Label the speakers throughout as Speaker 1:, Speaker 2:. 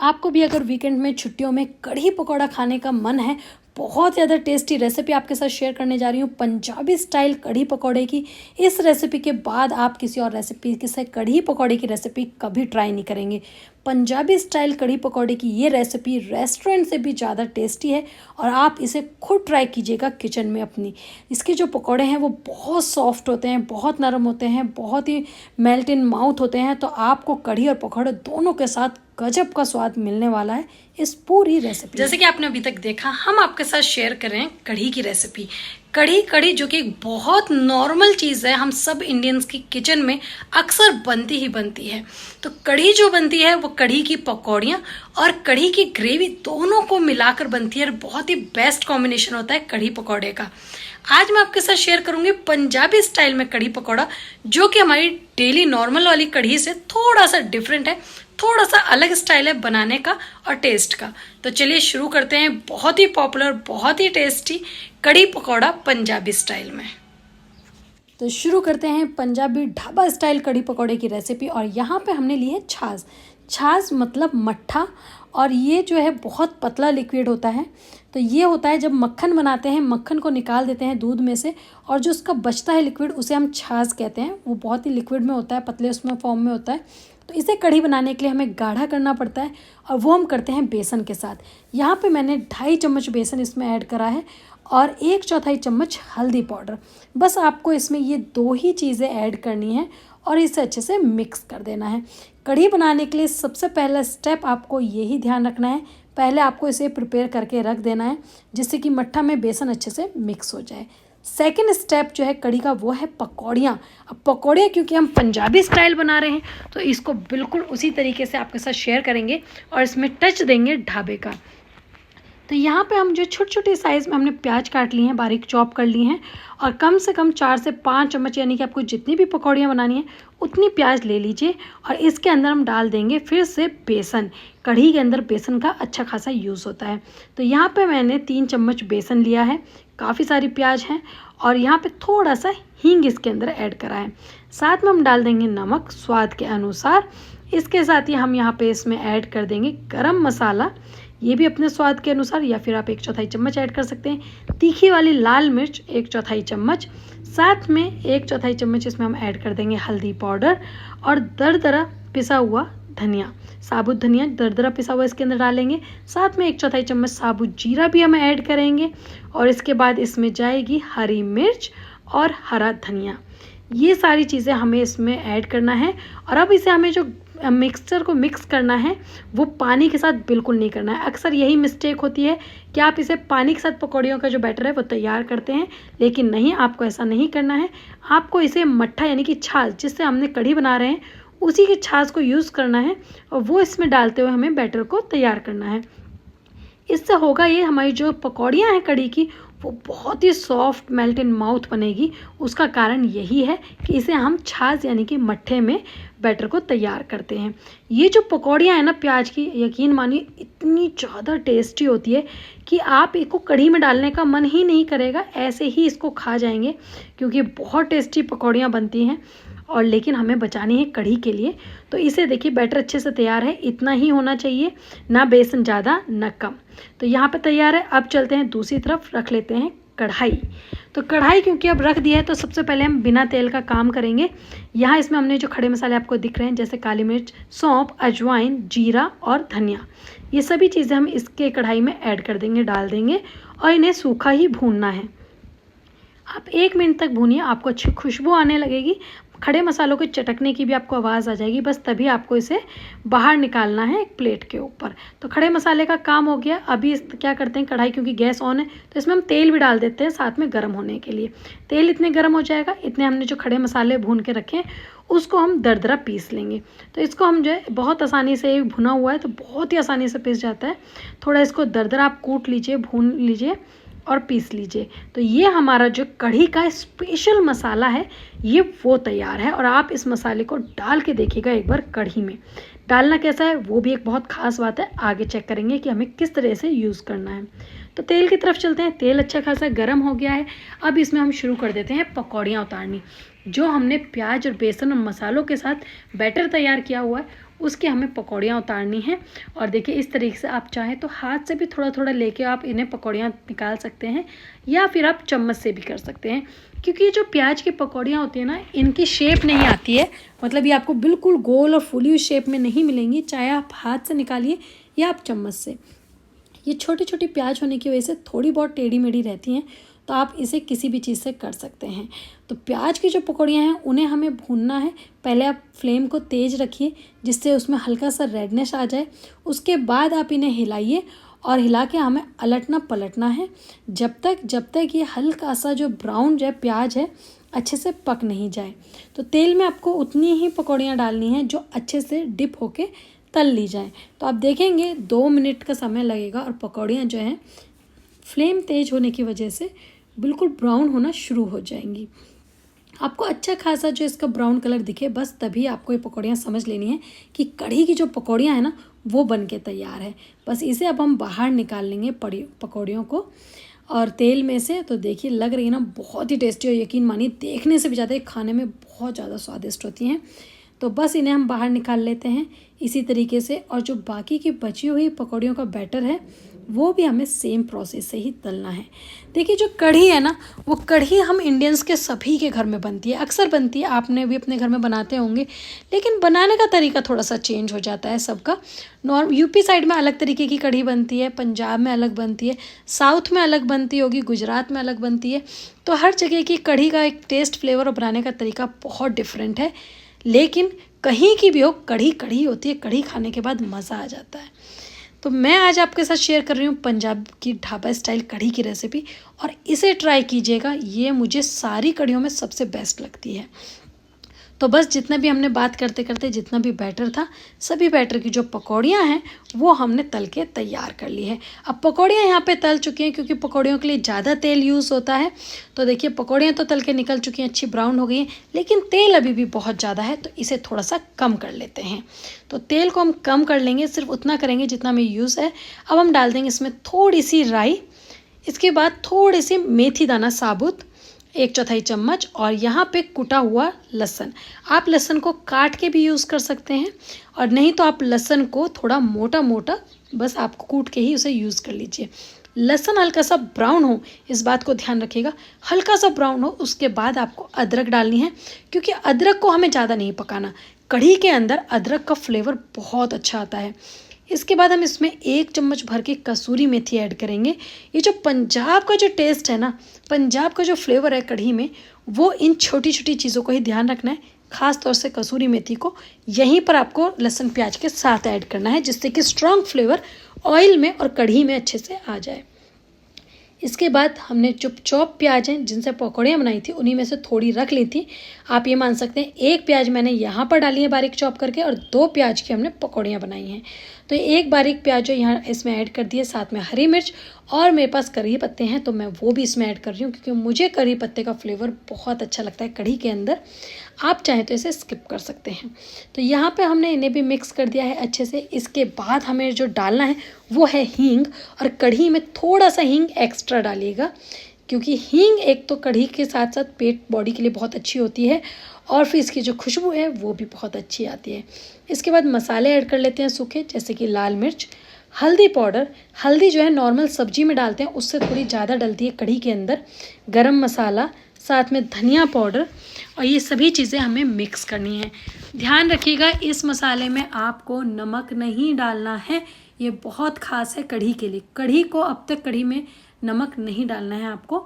Speaker 1: आपको भी अगर वीकेंड में छुट्टियों में कढ़ी पकौड़ा खाने का मन है, बहुत ज़्यादा टेस्टी रेसिपी आपके साथ शेयर करने जा रही हूँ पंजाबी स्टाइल कढ़ी पकौड़े की। इस रेसिपी के बाद आप किसी और रेसिपी से कढ़ी पकौड़े की रेसिपी कभी ट्राई नहीं करेंगे। पंजाबी स्टाइल कढ़ी पकौड़े की ये रेसिपी रेस्टोरेंट से भी ज़्यादा टेस्टी है और आप इसे खुद ट्राई कीजिएगा किचन में अपनी। इसके जो पकौड़े हैं वो बहुत सॉफ्ट होते हैं, बहुत नरम होते हैं, बहुत ही मेल्ट इन माउथ होते हैं। तो आपको कढ़ी और पकौड़े दोनों के साथ गजब का स्वाद मिलने वाला है इस पूरी रेसिपी। जैसे कि आपने अभी तक देखा, हम आपके साथ शेयर कर रहे हैं कढ़ी की रेसिपी। कढ़ी जो कि एक बहुत नॉर्मल चीज़ है, हम सब इंडियंस की किचन में अक्सर बनती ही बनती है। तो कढ़ी जो बनती है वो कढ़ी की पकौड़ियाँ और कढ़ी की ग्रेवी दोनों को मिलाकर बनती है और बहुत ही बेस्ट कॉम्बिनेशन होता है कढ़ी पकौड़े का। आज मैं आपके साथ शेयर करूंगी पंजाबी स्टाइल में कढ़ी पकौड़ा, जो कि हमारी डेली नॉर्मल वाली कढ़ी से थोड़ा सा डिफरेंट है, थोड़ा सा अलग स्टाइल है बनाने का और टेस्ट का। तो चलिए शुरू करते हैं बहुत ही पॉपुलर, बहुत ही टेस्टी कढ़ी पकौड़ा पंजाबी स्टाइल में। तो शुरू करते हैं पंजाबी ढाबा स्टाइल कढ़ी पकौड़े की रेसिपी। और यहाँ पे हमने ली है छाछ मतलब मट्ठा, और ये जो है बहुत पतला लिक्विड होता है। तो ये होता है जब मक्खन बनाते हैं, मक्खन को निकाल देते हैं दूध में से और जो उसका बचता है लिक्विड उसे हम छाछ कहते हैं। वो बहुत ही लिक्विड में होता है, पतले उसमें फॉर्म में होता है। तो इसे कढ़ी बनाने के लिए हमें गाढ़ा करना पड़ता है और वो हम करते हैं बेसन के साथ। यहाँ पे मैंने 2.5 चम्मच बेसन इसमें ऐड करा है और 1/4 चम्मच हल्दी पाउडर। बस आपको इसमें ये 2 ही चीज़ें ऐड करनी है और इसे अच्छे से मिक्स कर देना है। कढ़ी बनाने के लिए सबसे पहला स्टेप आपको यही ध्यान रखना है, पहले आपको इसे प्रिपेयर करके रख देना है जिससे कि मट्ठा में बेसन अच्छे से मिक्स हो जाए। सेकेंड स्टेप जो है कढ़ी का वो है पकौड़ियाँ। अब पकौड़े क्योंकि हम पंजाबी स्टाइल बना रहे हैं तो इसको बिल्कुल उसी तरीके से आपके साथ शेयर करेंगे और इसमें टच देंगे ढाबे का। तो यहाँ पे हम जो छोटे छोटे साइज़ में हमने प्याज काट ली हैं, बारीक चॉप कर ली हैं और कम से कम 4 से 5 चम्मच, यानी कि आपको जितनी भी पकौड़ियाँ बनानी है उतनी प्याज ले लीजिए। और इसके अंदर हम डाल देंगे फिर से बेसन। कढ़ी के अंदर बेसन का अच्छा खासा यूज़ होता है। तो यहाँ पे मैंने 3 चम्मच बेसन लिया है, काफ़ी सारी प्याज हैं और यहाँ पे थोड़ा सा हींग इसके अंदर ऐड करा है। साथ में हम डाल देंगे नमक स्वाद के अनुसार। इसके साथ ही हम यहाँ पे इसमें ऐड कर देंगे गरम मसाला, ये भी अपने स्वाद के अनुसार, या फिर आप 1/4 चम्मच ऐड कर सकते हैं। तीखी वाली लाल मिर्च 1/4 चम्मच, साथ में 1/4 चम्मच इसमें हम ऐड कर देंगे हल्दी पाउडर और दरदरा पिसा हुआ धनिया, साबुत धनिया दरदरा पिसा हुआ इसके अंदर डालेंगे। साथ में 1/4 चम्मच साबुत जीरा भी हम ऐड करेंगे और इसके बाद इसमें जाएगी हरी मिर्च और हरा धनिया। ये सारी चीज़ें हमें इसमें ऐड करना है। और अब इसे हमें जो मिक्सचर को मिक्स करना है वो पानी के साथ बिल्कुल नहीं करना है। अक्सर यही मिस्टेक होती है कि आप इसे पानी के साथ पकौड़ियों का जो बैटर है वो तैयार करते हैं, लेकिन नहीं, आपको ऐसा नहीं करना है। आपको इसे मट्ठा यानी कि छाछ जिससे हमने कढ़ी बना रहे हैं उसी की छाछ को यूज़ करना है और वो इसमें डालते हुए हमें बैटर को तैयार करना है। इससे होगा ये, हमारी जो पकौड़ियाँ हैं कढ़ी की वो बहुत ही सॉफ्ट मेल्ट इन माउथ बनेगी। उसका कारण यही है कि इसे हम छाछ यानी कि मट्ठे में बैटर को तैयार करते हैं। ये जो पकौड़ियाँ हैं ना प्याज की, यकीन मानिए इतनी ज़्यादा टेस्टी होती है कि आप इसको कढ़ी में डालने का मन ही नहीं करेगा, ऐसे ही इसको खा जाएंगे क्योंकि बहुत टेस्टी पकौड़ियाँ बनती हैं। और लेकिन हमें बचानी है कढ़ी के लिए। तो इसे देखिए बैटर अच्छे से तैयार है, इतना ही होना चाहिए, ना बेसन ज़्यादा ना कम। तो यहाँ पे तैयार है। अब चलते हैं दूसरी तरफ, रख लेते हैं कढ़ाई। तो कढ़ाई क्योंकि अब रख दिया है तो सबसे पहले हम बिना तेल का काम करेंगे। यहाँ इसमें हमने जो खड़े मसाले आपको दिख रहे हैं जैसे काली मिर्च, सौंफ, अजवाइन, जीरा और धनिया, ये सभी चीज़ें हम इसके कढ़ाई में ऐड कर देंगे, डाल देंगे और इन्हें सूखा ही भूनना है। आप 1 मिनट तक भूनिए, आपको अच्छी खुशबू आने लगेगी, खड़े मसालों के चटकने की भी आपको आवाज़ आ जाएगी। बस तभी आपको इसे बाहर निकालना है एक प्लेट के ऊपर। तो खड़े मसाले का काम हो गया। अभी क्या करते हैं, कढ़ाई क्योंकि गैस ऑन है तो इसमें हम तेल भी डाल देते हैं साथ में गर्म होने के लिए। तेल इतने गर्म हो जाएगा, इतने हमने जो खड़े मसाले भून के रखे हैं उसको हम दरदरा पीस लेंगे। तो इसको हम जो है बहुत आसानी से, भुना हुआ है तो बहुत ही आसानी से पिस जाता है। थोड़ा इसको दरदरा आप कूट लीजिए, भून लीजिए और पीस लीजिए। तो ये हमारा जो कढ़ी का स्पेशल मसाला है ये वो तैयार है। और आप इस मसाले को डाल के देखिएगा एक बार, कढ़ी में डालना कैसा है वो भी एक बहुत ख़ास बात है, आगे चेक करेंगे कि हमें किस तरह से यूज़ करना है। तो तेल की तरफ चलते हैं। तेल अच्छा खासा गर्म हो गया है। अब इसमें हम शुरू कर देते हैं पकौड़ियाँ उतारनी। जो हमने प्याज और बेसन और मसालों के साथ बैटर तैयार किया हुआ है उसकी हमें पकौड़ियाँ उतारनी हैं। और देखिए इस तरीके से आप चाहें तो हाथ से भी थोड़ा थोड़ा लेके आप इन्हें पकौड़ियाँ निकाल सकते हैं, या फिर आप चम्मच से भी कर सकते हैं। क्योंकि ये जो प्याज की पकौड़ियाँ होती हैं ना, इनकी शेप नहीं आती है, मतलब ये आपको बिल्कुल गोल और फुली हुई शेप में नहीं मिलेंगी, चाहे आप हाथ से निकालिए या आप चम्मच से। ये छोटी छोटी प्याज होने की वजह से थोड़ी बहुत टेढ़ी मेढ़ी रहती हैं, तो आप इसे किसी भी चीज़ से कर सकते हैं। तो प्याज की जो पकौड़ियाँ हैं उन्हें हमें भूनना है। पहले आप फ्लेम को तेज़ रखिए जिससे उसमें हल्का सा रेडनेस आ जाए। उसके बाद आप इन्हें हिलाइए और हिला के हमें अलटना पलटना है जब तक ये हल्का सा जो ब्राउन जो प्याज है अच्छे से पक नहीं जाए। तो तेल में आपको उतनी ही पकौड़ियाँ डालनी हैं जो अच्छे से डिप होके तल ली जाए। तो आप देखेंगे 2 मिनट का समय लगेगा और पकौड़ियाँ जो हैं फ्लेम तेज़ होने की वजह से बिल्कुल ब्राउन होना शुरू हो जाएंगी। आपको अच्छा खासा जो इसका ब्राउन कलर दिखे, बस तभी आपको ये पकौड़ियाँ समझ लेनी है कि कढ़ी की जो पकौड़ियाँ हैं ना वो बन के तैयार है। बस इसे अब हम बाहर निकाल लेंगे पकौड़ियों को और तेल में से। तो देखिए लग रही है ना बहुत ही टेस्टी, और यकीन मानिए देखने से भी ज़्यादा खाने में बहुत ज़्यादा स्वादिष्ट होती हैं। तो बस इन्हें हम बाहर निकाल लेते हैं इसी तरीके से। और जो बाकी की बची हुई पकौड़ियों का बैटर है वो भी हमें सेम प्रोसेस से ही तलना है। देखिए जो कढ़ी है ना, वो कढ़ी हम इंडियंस के सभी के घर में बनती है, अक्सर बनती है, आपने भी अपने घर में बनाते होंगे, लेकिन बनाने का तरीका थोड़ा सा चेंज हो जाता है सबका। यूपी साइड में अलग तरीके की कढ़ी बनती है, पंजाब में अलग बनती है, साउथ में अलग बनती होगी, गुजरात में अलग बनती है। तो हर जगह की कढ़ी का एक टेस्ट, फ्लेवर और बनाने का तरीका बहुत डिफरेंट है। लेकिन कहीं की भी हो, कढ़ी कढ़ी होती है, कढ़ी खाने के बाद मज़ा आ जाता है। तो मैं आज आपके साथ शेयर कर रही हूँ पंजाब की ढाबा स्टाइल कढ़ी की रेसिपी, और इसे ट्राई कीजिएगा, ये मुझे सारी कढ़ियों में सबसे बेस्ट लगती है। तो बस जितना भी हमने बात करते करते जितना भी बैटर था, सभी बैटर की जो पकौड़ियाँ हैं वो हमने तल के तैयार कर ली है। अब पकौड़ियाँ यहाँ पे तल चुकी हैं क्योंकि पकौड़ियों के लिए ज़्यादा तेल यूज़ होता है। तो देखिए पकौड़ियाँ तो तल के निकल चुकी हैं, अच्छी ब्राउन हो गई हैं, लेकिन तेल अभी भी बहुत ज़्यादा है, तो इसे थोड़ा सा कम कर लेते हैं। तो तेल को हम कम कर लेंगे, सिर्फ उतना करेंगे जितना हमें यूज़ है। अब हम डाल देंगे इसमें थोड़ी सी राई, इसके बाद थोड़ी सी मेथी दाना साबुत 1/4 चम्मच, और यहाँ पे कुटा हुआ लहसुन। आप लहसुन को काट के भी यूज़ कर सकते हैं, और नहीं तो आप लहसुन को थोड़ा मोटा मोटा बस आप कूट के ही उसे यूज़ कर लीजिए। लहसुन हल्का सा ब्राउन हो, इस बात को ध्यान रखिएगा, हल्का सा ब्राउन हो। उसके बाद आपको अदरक डालनी है, क्योंकि अदरक को हमें ज़्यादा नहीं पकाना, कढ़ी के अंदर अदरक का फ्लेवर बहुत अच्छा आता है। इसके बाद हम इसमें 1 चम्मच भर के कसूरी मेथी ऐड करेंगे। ये जो पंजाब का जो टेस्ट है ना, पंजाब का जो फ्लेवर है कढ़ी में, वो इन छोटी छोटी चीज़ों को ही ध्यान रखना है। ख़ास तौर से कसूरी मेथी को यहीं पर आपको लहसुन प्याज के साथ ऐड करना है, जिससे कि स्ट्रॉन्ग फ्लेवर ऑयल में और कढ़ी में अच्छे से आ जाए। इसके बाद हमने जो चॉप प्याज हैं जिनसे पकौड़ियाँ बनाई थी, उन्हीं में से थोड़ी रख ली थी। आप ये मान सकते हैं 1 प्याज मैंने यहाँ पर डाली है बारीक चॉप करके, और 2 प्याज की हमने पकौड़ियाँ बनाई हैं। तो 1 बारीक प्याज जो यहाँ इसमें ऐड कर दिए, साथ में हरी मिर्च, और मेरे पास करी पत्ते हैं तो मैं वो भी इसमें ऐड कर रही हूँ, क्योंकि मुझे करी पत्ते का फ्लेवर बहुत अच्छा लगता है कढ़ी के अंदर। आप चाहें तो इसे स्किप कर सकते हैं। तो यहाँ पे हमने इन्हें भी मिक्स कर दिया है अच्छे से। इसके बाद हमें जो डालना है वो है हींग, और कढ़ी में थोड़ा सा हींग एक्स्ट्रा डालिएगा, क्योंकि हींग एक तो कढ़ी के साथ साथ पेट बॉडी के लिए बहुत अच्छी होती है, और फिर इसकी जो खुशबू है वो भी बहुत अच्छी आती है। इसके बाद मसाले ऐड कर लेते हैं सूखे, जैसे कि लाल मिर्च, हल्दी पाउडर। हल्दी जो है नॉर्मल सब्जी में डालते हैं उससे थोड़ी ज़्यादा डलती है कढ़ी के अंदर। गरम मसाला, साथ में धनिया पाउडर, और ये सभी चीज़ें हमें मिक्स करनी है। ध्यान रखिएगा इस मसाले में आपको नमक नहीं डालना है, ये बहुत ख़ास है कढ़ी के लिए। कढ़ी को अब तक कढ़ी में नमक नहीं डालना है आपको,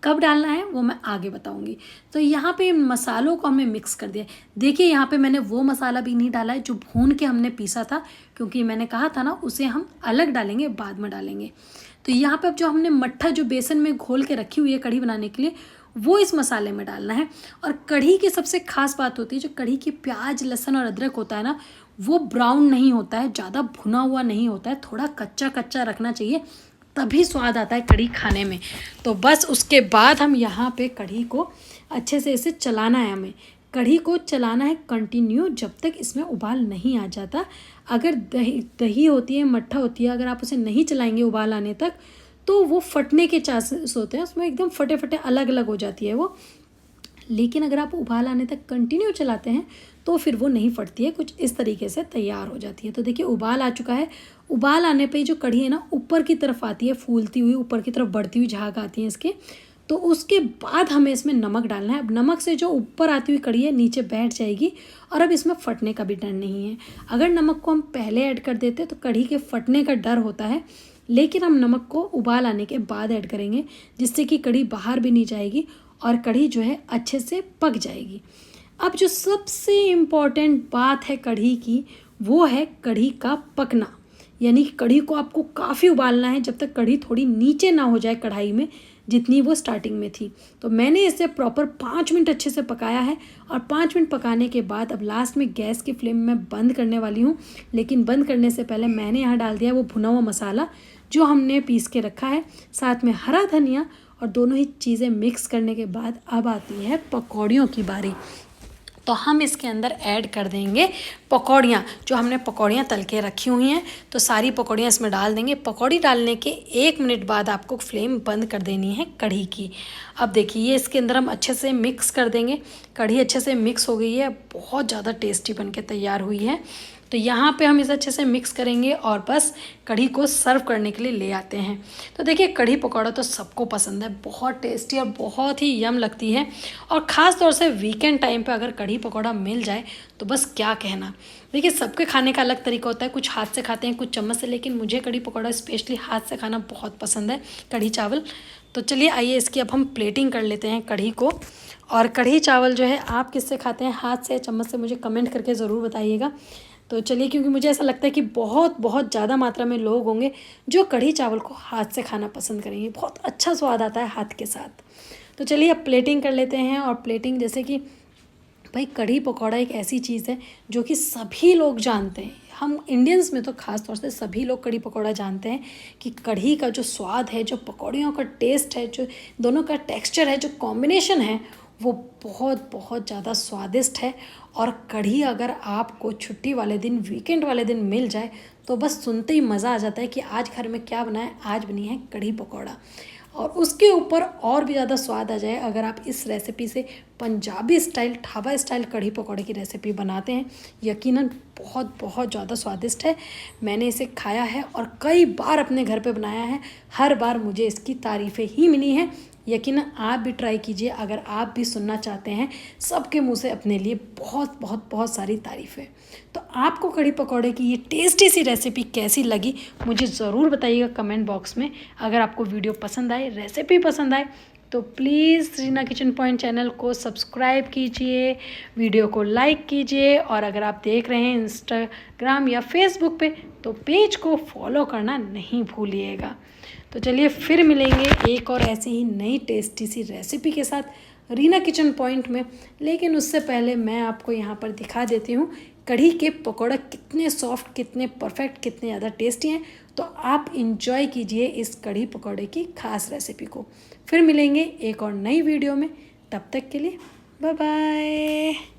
Speaker 1: कब डालना है वो मैं आगे बताऊंगी। तो यहाँ पे मसालों को हमने मिक्स कर दिया। देखिए यहाँ पे मैंने वो मसाला भी नहीं डाला है जो भून के हमने पीसा था, क्योंकि मैंने कहा था ना उसे हम अलग डालेंगे, बाद में डालेंगे। तो यहाँ पे अब जो हमने मट्ठा जो बेसन में घोल के रखी हुई है कढ़ी बनाने के लिए, वो इस मसाले में डालना है। और कढ़ी की सबसे खास बात होती है, जो कढ़ी की प्याज, लहसुन और अदरक होता है ना, वो ब्राउन नहीं होता है, ज़्यादा भुना हुआ नहीं होता है, थोड़ा कच्चा कच्चा रखना चाहिए, तभी स्वाद आता है कढ़ी खाने में। तो बस उसके बाद हम यहाँ पे कढ़ी को अच्छे से इसे चलाना है, हमें कढ़ी को चलाना है कंटिन्यू जब तक इसमें उबाल नहीं आ जाता। अगर दही होती है, मट्ठा होती है, अगर आप उसे नहीं चलाएंगे उबाल आने तक, तो वो फटने के चांसेस होते हैं, उसमें एकदम फटे फटे अलग अलग हो जाती है वो। लेकिन अगर आप उबाल आने तक कंटिन्यू चलाते हैं तो फिर वो नहीं फटती है, कुछ इस तरीके से तैयार हो जाती है। तो देखिए उबाल आ चुका है। उबाल आने पे जो कढ़ी है ना ऊपर की तरफ आती है, फूलती हुई ऊपर की तरफ बढ़ती हुई झाग आती है इसके। तो उसके बाद हमें इसमें नमक डालना है। अब नमक से जो ऊपर आती हुई कढ़ी है नीचे बैठ जाएगी और अब इसमें फटने का भी डर नहीं है। अगर नमक को हम पहले ऐड कर देते तो कढ़ी के फटने का डर होता है, लेकिन हम नमक को उबाल आने के बाद ऐड करेंगे, जिससे कि कढ़ी बाहर भी नहीं जाएगी और कढ़ी जो है अच्छे से पक जाएगी। अब जो सबसे इम्पॉर्टेंट बात है कढ़ी की, वो है कढ़ी का पकना। यानी कढ़ी को आपको काफ़ी उबालना है जब तक कढ़ी थोड़ी नीचे ना हो जाए कढ़ाई में, जितनी वो स्टार्टिंग में थी। तो मैंने इसे प्रॉपर 5 मिनट अच्छे से पकाया है और 5 मिनट पकाने के बाद अब लास्ट में गैस की फ्लेम मैं बंद करने वाली हूँ। लेकिन बंद करने से पहले मैंने यहाँ डाल दिया वो भुना हुआ मसाला जो हमने पीस के रखा है, साथ में हरा धनिया, और दोनों ही चीज़ें मिक्स करने के बाद अब आती है पकौड़ियों की बारी। तो हम इसके अंदर ऐड कर देंगे पकौड़ियाँ, जो हमने पकौड़ियाँ तल के रखी हुई हैं। तो सारी पकौड़ियाँ इसमें डाल देंगे। पकौड़ी डालने के 1 मिनट बाद आपको फ्लेम बंद कर देनी है कढ़ी की। अब देखिए ये इसके अंदर हम अच्छे से मिक्स कर देंगे। कढ़ी अच्छे से मिक्स हो गई है, बहुत ज़्यादा टेस्टी बन के तैयार हुई है। तो यहाँ पे हम इसे अच्छे से मिक्स करेंगे और बस कढ़ी को सर्व करने के लिए ले आते हैं। तो देखिए कढ़ी पकौड़ा तो सबको पसंद है, बहुत टेस्टी और बहुत ही यम लगती है। और ख़ास तौर से वीकेंड टाइम पे अगर कढ़ी पकौड़ा मिल जाए तो बस क्या कहना। देखिए सबके खाने का अलग तरीका होता है, कुछ हाथ से खाते हैं, कुछ चम्मच से, लेकिन मुझे कढ़ी पकौड़ा स्पेशली हाथ से खाना बहुत पसंद है, कढ़ी चावल। तो चलिए आइए इसकी अब हम प्लेटिंग कर लेते हैं कढ़ी को। और कढ़ी चावल जो है आप किससे खाते हैं, हाथ से या चम्मच से, मुझे कमेंट करके ज़रूर बताइएगा। तो चलिए, क्योंकि मुझे ऐसा लगता है कि बहुत बहुत ज़्यादा मात्रा में लोग होंगे जो कढ़ी चावल को हाथ से खाना पसंद करेंगे, बहुत अच्छा स्वाद आता है हाथ के साथ। तो चलिए अब प्लेटिंग कर लेते हैं। और प्लेटिंग जैसे कि भाई कढ़ी पकौड़ा एक ऐसी चीज़ है जो कि सभी लोग जानते हैं, हम इंडियंस में तो ख़ास तौर से सभी लोग कढ़ी पकौड़ा जानते हैं कि कढ़ी का जो स्वाद है, जो पकौड़ियों का टेस्ट है, जो दोनों का टेक्सचर है, जो कॉम्बिनेशन है, वो बहुत बहुत ज़्यादा स्वादिष्ट है। और कढ़ी अगर आपको छुट्टी वाले दिन, वीकेंड वाले दिन मिल जाए तो बस सुनते ही मज़ा आ जाता है कि आज घर में क्या बना है, आज बनी है कढ़ी पकौड़ा। और उसके ऊपर और भी ज़्यादा स्वाद आ जाए अगर आप इस रेसिपी से पंजाबी स्टाइल, ढाबा स्टाइल कढ़ी पकौड़े की रेसिपी बनाते हैं, यकीनन बहुत बहुत ज़्यादा स्वादिष्ट है। मैंने इसे खाया है और कई बार अपने घर पे बनाया है, हर बार मुझे इसकी तारीफ़ें ही मिली हैं। यकीनन आप भी ट्राई कीजिए अगर आप भी सुनना चाहते हैं सबके मुंह से अपने लिए बहुत बहुत बहुत सारी तारीफ़ें। तो आपको कढ़ी पकौड़े की ये टेस्टी सी रेसिपी कैसी लगी मुझे ज़रूर बताइएगा कमेंट बॉक्स में। अगर आपको वीडियो पसंद आए, रेसिपी पसंद आए, तो please Reena kitchen point channel को सब्सक्राइब कीजिए, वीडियो को लाइक कीजिए, और अगर आप देख रहे हैं इंस्टाग्राम या फेसबुक पे तो पेज को फॉलो करना नहीं भूलिएगा। तो चलिए फिर मिलेंगे एक और ऐसी ही नई टेस्टी सी रेसिपी के साथ रीना किचन पॉइंट में। लेकिन उससे पहले मैं आपको यहाँ पर दिखा देती हूँ कढ़ी के पकौड़े कितने सॉफ्ट, कितने परफेक्ट, कितने ज़्यादा टेस्टी हैं। तो आप इंजॉय कीजिए इस कढ़ी पकौड़े की खास रेसिपी को। फिर मिलेंगे एक और नई वीडियो में, तब तक के लिए बाय बाय।